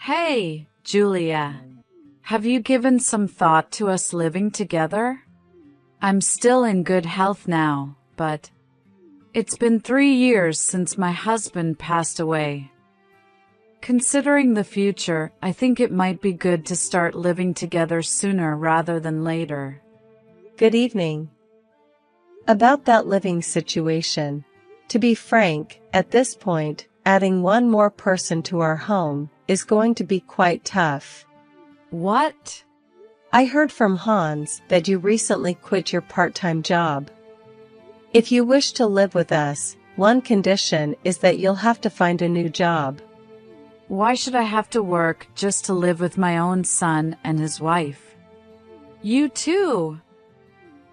Hey, Julia. Have you given some thought to us living together? I'm still in good health now, but it's been 3 years since my husband passed away. Considering the future, I think it might be good to start living together sooner rather than later. Good evening. About that living situation. To be frank, at this point, adding one more person to our home is going to be quite tough. What? I heard from Hans that you recently quit your part-time job. If you wish to live with us, one condition is that you'll have to find a new job. Why should I have to work just to live with my own son and his wife? You too!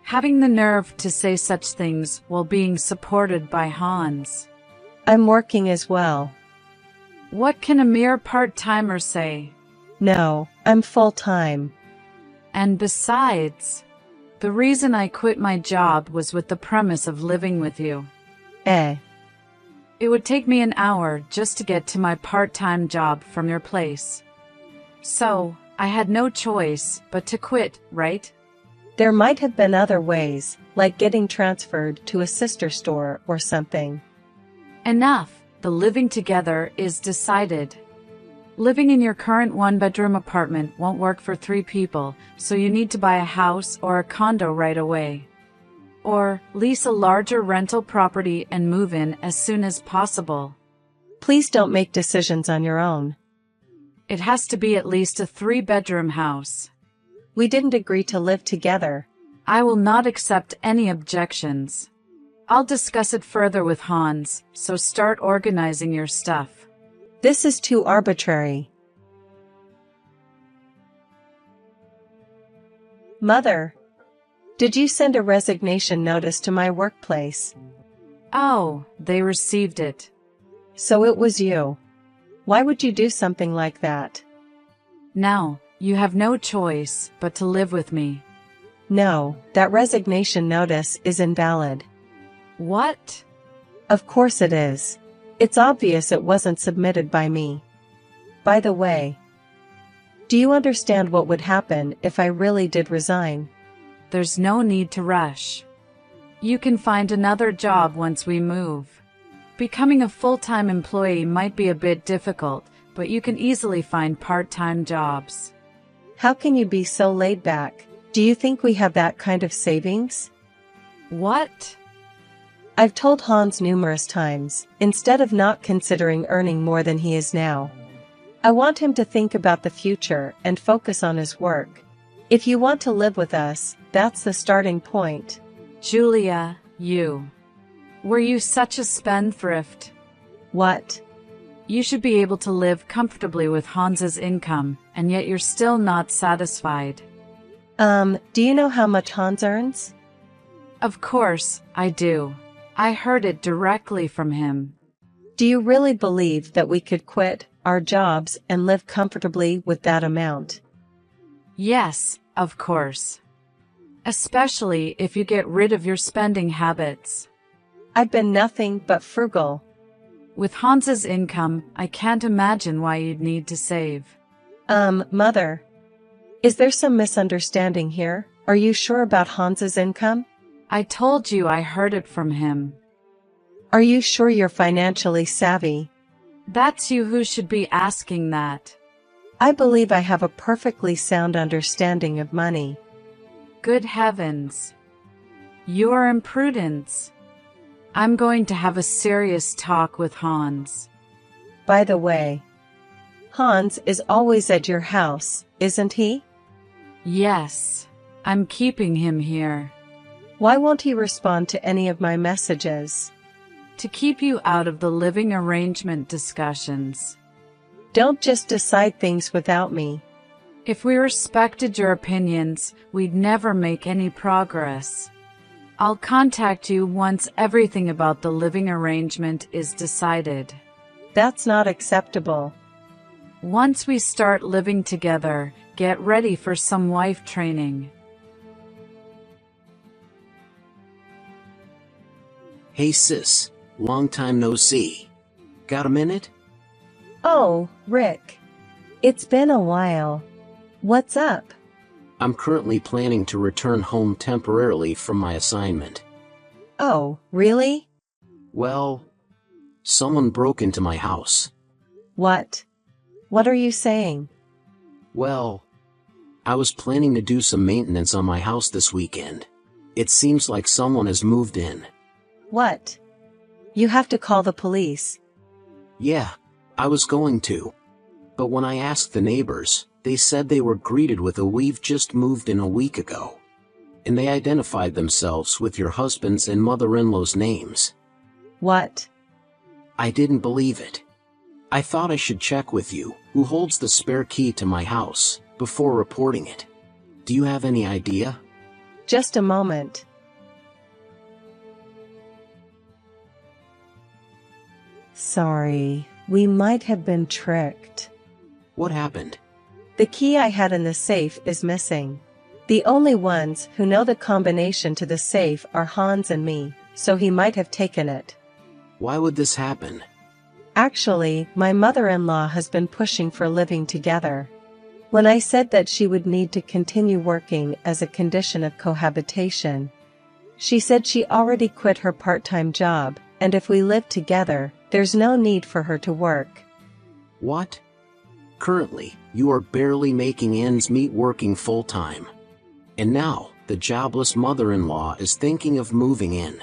Having the nerve to say such things while being supported by Hans. I'm working as well. What can a mere part-timer say? No, I'm full-time. And besides, the reason I quit my job was with the premise of living with you. It would take me an hour just to get to my part-time job from your place. So, I had no choice but to quit, right? There might have been other ways, like getting transferred to a sister store or something. Enough. The living together is decided. Living in your current one-bedroom apartment won't work for 3 people, so you need to buy a house or a condo right away. Or lease a larger rental property and move in as soon as possible. Please don't make decisions on your own. It has to be at least a 3-bedroom house. We didn't agree to live together. I will not accept any objections. I'll discuss it further with Hans, so start organizing your stuff. This is too arbitrary. Mother, did you send a resignation notice to my workplace? Oh, they received it. So it was you. Why would you do something like that? Now, you have no choice but to live with me. No, that resignation notice is invalid. What? Of course it is. It's obvious it wasn't submitted by me. By the way, do you understand what would happen if I really did resign? There's no need to rush. You can find another job once we move. Becoming a full-time employee might be a bit difficult, but you can easily find part-time jobs. How can you be so laid back? Do you think we have that kind of savings? What? I've told Hans numerous times, instead of not considering earning more than he is now. I want him to think about the future and focus on his work. If you want to live with us, that's the starting point. Julia, were you such a spendthrift? What? You should be able to live comfortably with Hans's income, and yet you're still not satisfied. Do you know how much Hans earns? Of course, I do. I heard it directly from him. Do you really believe that we could quit our jobs and live comfortably with that amount? Yes, of course. Especially if you get rid of your spending habits. I've been nothing but frugal. With Hans's income, I can't imagine why you'd need to save. Mother. Is there some misunderstanding here? Are you sure about Hans's income? I told you I heard it from him. Are you sure you're financially savvy? That's you who should be asking that. I believe I have a perfectly sound understanding of money. Good heavens. Your imprudence. I'm going to have a serious talk with Hans. By the way, Hans is always at your house, isn't he? Yes, I'm keeping him here. Why won't he respond to any of my messages? To keep you out of the living arrangement discussions. Don't just decide things without me. If we respected your opinions, we'd never make any progress. I'll contact you once everything about the living arrangement is decided. That's not acceptable. Once we start living together, get ready for some wife training. Hey sis, long time no see. Got a minute? Oh, Rick. It's been a while. What's up? I'm currently planning to return home temporarily from my assignment. Oh, really? Well, someone broke into my house. What? What are you saying? Well, I was planning to do some maintenance on my house this weekend. It seems like someone has moved in. What? You have to call the police. Yeah, I was going to. But when I asked the neighbors, they said they were greeted with a "we've just moved in a week ago." And they identified themselves with your husband's and mother-in-law's names. What? I didn't believe it. I thought I should check with you, who holds the spare key to my house, before reporting it. Do you have any idea? Just a moment. Sorry, we might have been tricked. What happened? The key I had in the safe is missing. The only ones who know the combination to the safe are Hans and me, so he might have taken it. Why would this happen? Actually, my mother-in-law has been pushing for living together. When I said that she would need to continue working as a condition of cohabitation, she said she already quit her part-time job, and if we live together, there's no need for her to work. What? Currently, you are barely making ends meet working full-time. And now, the jobless mother-in-law is thinking of moving in.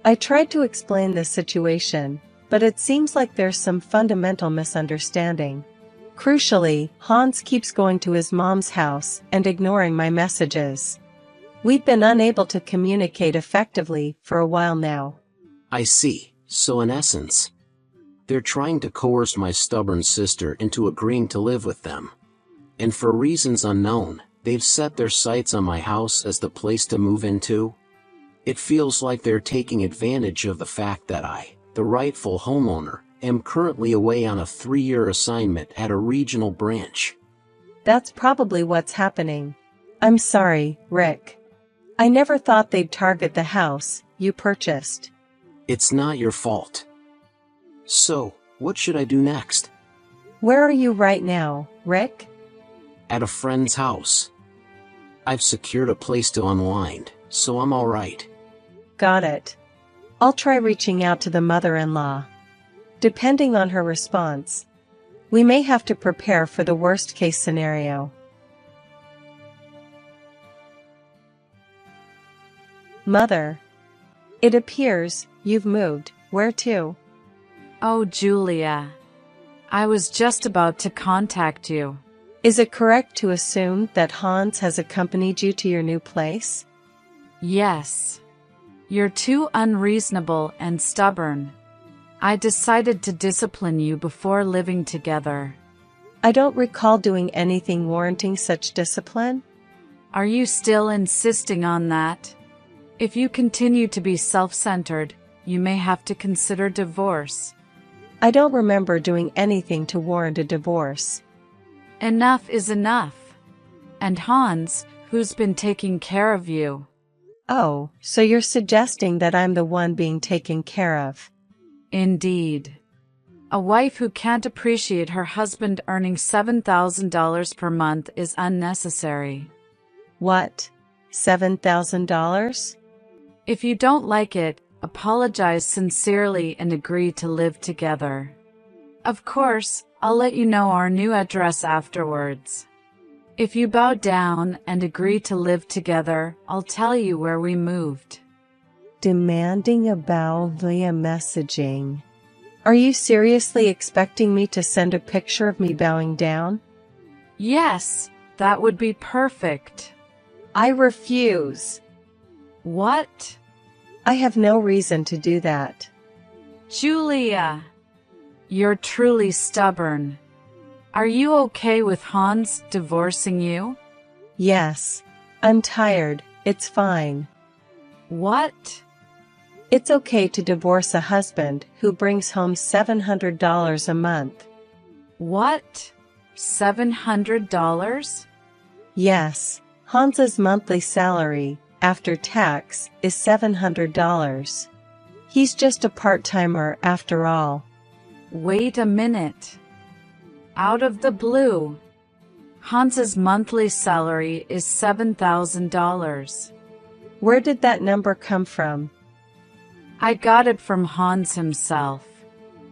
I tried to explain this situation, but it seems like there's some fundamental misunderstanding. Crucially, Hans keeps going to his mom's house and ignoring my messages. We've been unable to communicate effectively for a while now. I see. So in essence, they're trying to coerce my stubborn sister into agreeing to live with them. And for reasons unknown, they've set their sights on my house as the place to move into. It feels like they're taking advantage of the fact that I, the rightful homeowner, am currently away on a 3-year assignment at a regional branch. That's probably what's happening. I'm sorry, Rick. I never thought they'd target the house you purchased. It's not your fault. So, what should I do next? Where are you right now, Rick? At a friend's house. I've secured a place to unwind, so I'm alright. Got it. I'll try reaching out to the mother-in-law. Depending on her response, we may have to prepare for the worst-case scenario. Mother. It appears you've moved. Where to? Oh, Julia. I was just about to contact you. Is it correct to assume that Hans has accompanied you to your new place? Yes. You're too unreasonable and stubborn. I decided to discipline you before living together. I don't recall doing anything warranting such discipline. Are you still insisting on that? If you continue to be self-centered, you may have to consider divorce. I don't remember doing anything to warrant a divorce. Enough is enough. And Hans, who's been taking care of you? Oh, so you're suggesting that I'm the one being taken care of? Indeed. A wife who can't appreciate her husband earning $7,000 per month is unnecessary. What? $7,000? If you don't like it, apologize sincerely and agree to live together. Of course, I'll let you know our new address afterwards. If you bow down and agree to live together, I'll tell you where we moved. Demanding a bow via messaging. Are you seriously expecting me to send a picture of me bowing down? Yes, that would be perfect. I refuse. What? I have no reason to do that. Julia, you're truly stubborn. Are you okay with Hans divorcing you? Yes. I'm tired. It's fine. What? It's okay to divorce a husband who brings home $700 a month. What? $700? Yes. Hans's monthly salary, after tax, is $700. He's just a part-timer after all. Wait a minute. Out of the blue, Hans's monthly salary is $7,000. Where did that number come from? I got it from Hans himself.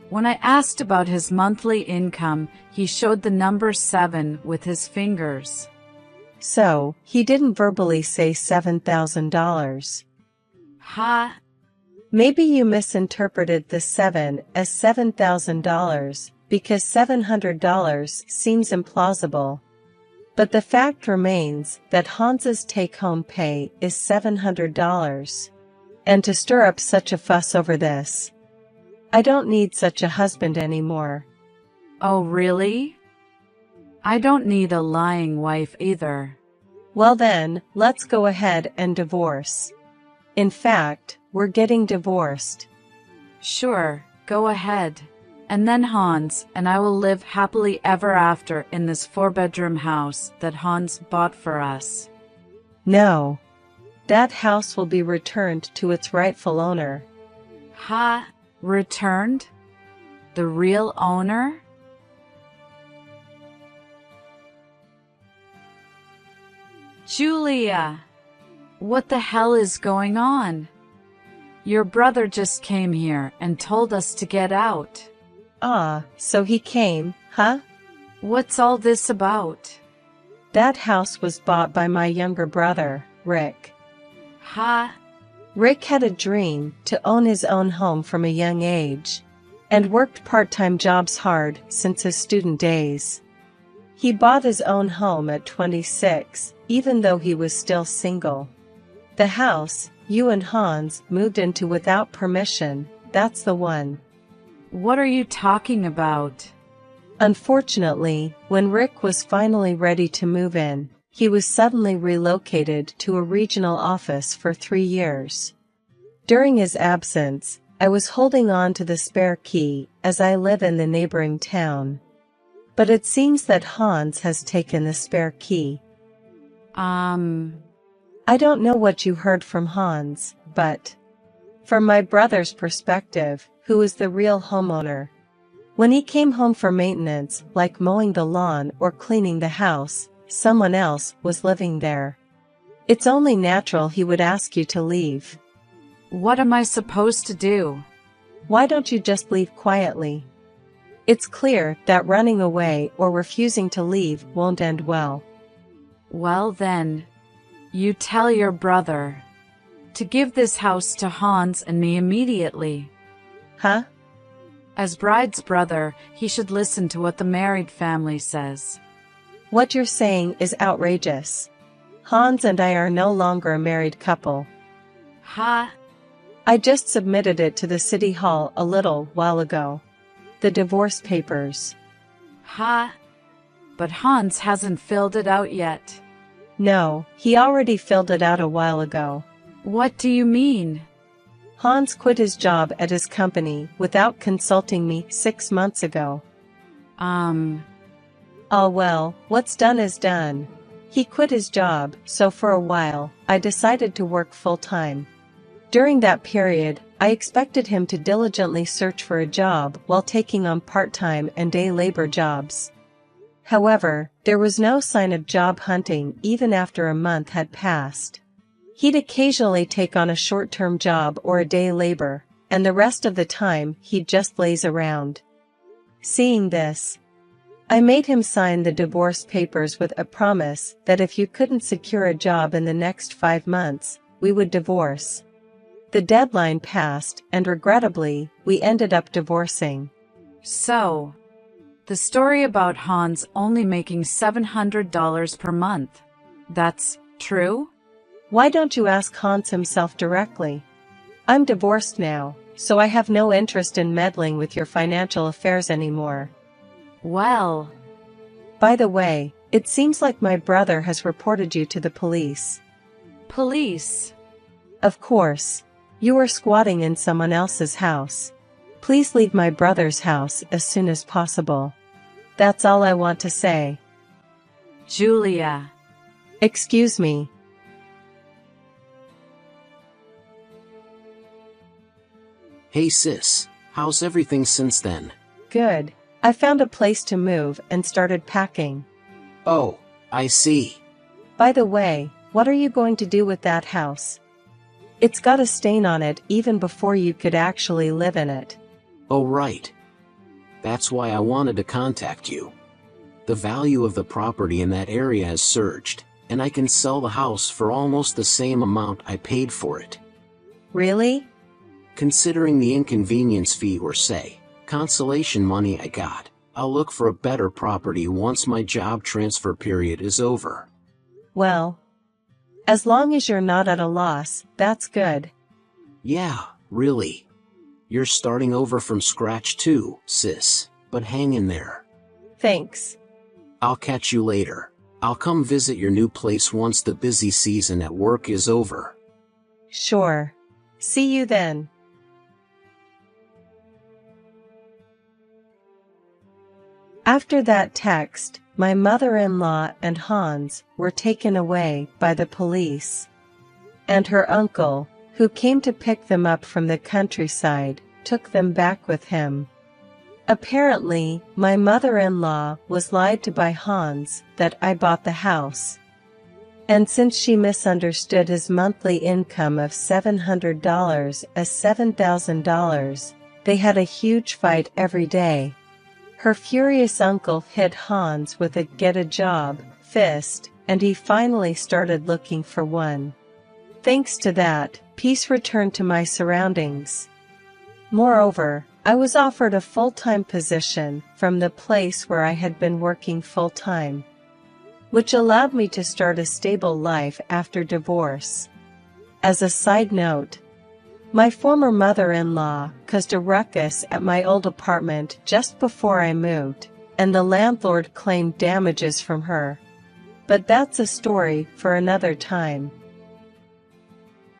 When I asked about his monthly income, he showed the number 7 with his fingers. So, he didn't verbally say $7,000. Ha! Maybe you misinterpreted the 7 as $7,000 because $700 seems implausible. But the fact remains that Hans's take-home pay is $700. And to stir up such a fuss over this, I don't need such a husband anymore. Oh, really? I don't need a lying wife either. Well then, let's go ahead and divorce. In fact, we're getting divorced. Sure, go ahead. And then Hans and I will live happily ever after in this 4-bedroom house that Hans bought for us. No. That house will be returned to its rightful owner. Ha! Returned? The real owner? Julia! What the hell is going on? Your brother just came here and told us to get out. Ah, so he came, huh? What's all this about? That house was bought by my younger brother, Rick. Ha! Rick had a dream to own his own home from a young age, and worked part-time jobs hard since his student days. He bought his own home at 26, even though he was still single. The house you and Hans moved into without permission, that's the one. What are you talking about? Unfortunately, when Rick was finally ready to move in, he was suddenly relocated to a regional office for 3 years. During his absence, I was holding on to the spare key as I live in the neighboring town. But it seems that Hans has taken the spare key. I don't know what you heard from Hans, but from my brother's perspective, who is the real homeowner, when he came home for maintenance, like mowing the lawn or cleaning the house, someone else was living there. It's only natural he would ask you to leave. What am I supposed to do? Why don't you just leave quietly? It's clear that running away or refusing to leave won't end well. Well then, you tell your brother to give this house to Hans and me immediately. Huh? As bride's brother, he should listen to what the married family says. What you're saying is outrageous. Hans and I are no longer a married couple. Ha! I just submitted it to the city hall a little while ago. The divorce papers. Ha! But Hans hasn't filled it out yet. No, he already filled it out a while ago. What do you mean? Hans quit his job at his company without consulting me 6 months ago. Oh well, what's done is done. He quit his job, so for a while, I decided to work full-time. During that period, I expected him to diligently search for a job while taking on part-time and day labor jobs. However, there was no sign of job hunting even after a month had passed. He'd occasionally take on a short-term job or a day labor, and the rest of the time he'd just laze around. Seeing this, I made him sign the divorce papers with a promise that if you couldn't secure a job in the next 5 months, we would divorce. The deadline passed, and regrettably, we ended up divorcing. So, the story about Hans only making $700 per month, that's true? Why don't you ask Hans himself directly? I'm divorced now, so I have no interest in meddling with your financial affairs anymore. Well, by the way, it seems like my brother has reported you to the police. Police? Of course. You were squatting in someone else's house. Please leave my brother's house as soon as possible. That's all I want to say. Julia. Excuse me. Hey sis, how's everything since then? Good. I found a place to move and started packing. Oh, I see. By the way, what are you going to do with that house? It's got a stain on it even before you could actually live in it. Oh right. That's why I wanted to contact you. The value of the property in that area has surged, and I can sell the house for almost the same amount I paid for it. Really? Considering the inconvenience fee or say, consolation money I got, I'll look for a better property once my job transfer period is over. Well, as long as you're not at a loss, that's good. Yeah, really. You're starting over from scratch too, sis, but hang in there. Thanks. I'll catch you later. I'll come visit your new place once the busy season at work is over. Sure. See you then. After that text, my mother-in-law and Hans were taken away by the police. And her uncle, who came to pick them up from the countryside, took them back with him. Apparently, my mother-in-law was lied to by Hans that I bought the house. And since she misunderstood his monthly income of $700 as $7,000, they had a huge fight every day. Her furious uncle hit Hans with a "get a job" fist, and he finally started looking for one. Thanks to that, peace returned to my surroundings. Moreover, I was offered a full-time position from the place where I had been working full-time, which allowed me to start a stable life after divorce. As a side note, my former mother-in-law caused a ruckus at my old apartment just before I moved, and the landlord claimed damages from her. But that's a story for another time.